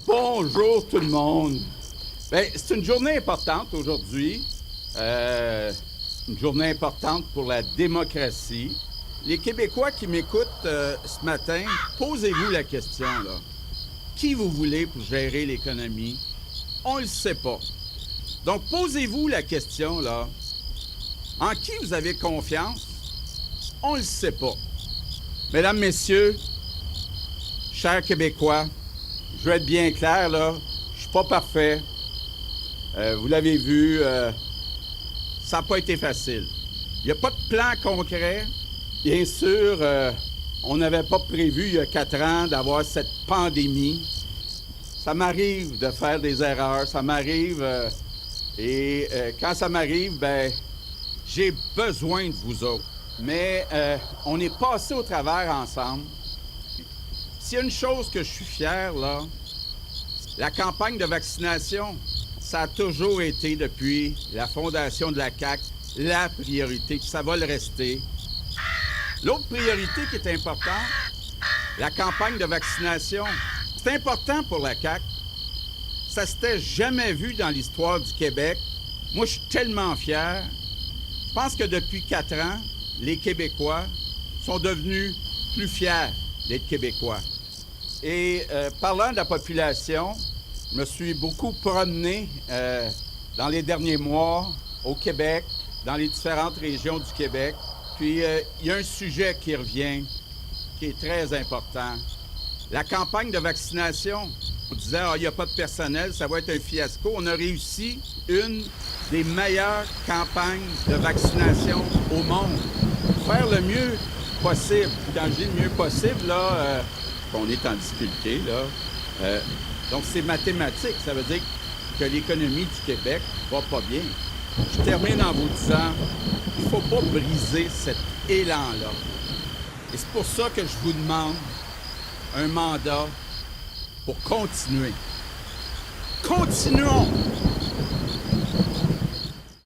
Bonjour tout le monde. Bien, c'est une journée importante aujourd'hui. Une journée importante pour la démocratie. Les Québécois qui m'écoutent ce matin, posez-vous la question, là. Qui vous voulez pour gérer l'économie? On ne le sait pas. Donc, posez-vous la question, là. En qui vous avez confiance? On ne le sait pas. Mesdames, Messieurs, chers Québécois, je vais être bien clair, là. Je suis pas parfait. Vous l'avez vu, ça n'a pas été facile. Il n'y a pas de plan concret. Bien sûr, on n'avait pas prévu il y a 4 ans d'avoir cette pandémie. Ça m'arrive de faire des erreurs, ça m'arrive. Et quand ça m'arrive, ben, j'ai besoin de vous autres. Mais on est passé au travers ensemble. S'il y a une chose que je suis fier, là, la campagne de vaccination, ça a toujours été, depuis la fondation de la CAQ, la priorité, puis ça va le rester. L'autre priorité qui est importante, la campagne de vaccination, c'est important pour la CAQ. Ça s'était jamais vu dans l'histoire du Québec. Moi, je suis tellement fier. Je pense que depuis 4 ans, les Québécois sont devenus plus fiers d'être Québécois. Et parlant de la population, je me suis beaucoup promené dans les derniers mois au Québec, dans les différentes régions du Québec. Puis, il y a un sujet qui revient, qui est très important. La campagne de vaccination, on disait, il n'y a pas de personnel, ça va être un fiasco. On a réussi une des meilleures campagnes de vaccination au monde. Faire le mieux possible. Quand je dis le mieux possible, là, on est en difficulté, là. Donc, c'est mathématique. Ça veut dire que l'économie du Québec va pas bien. Je termine en vous disant, il ne faut pas briser cet élan-là. Et c'est pour ça que je vous demande un mandat pour continuer. Continuons!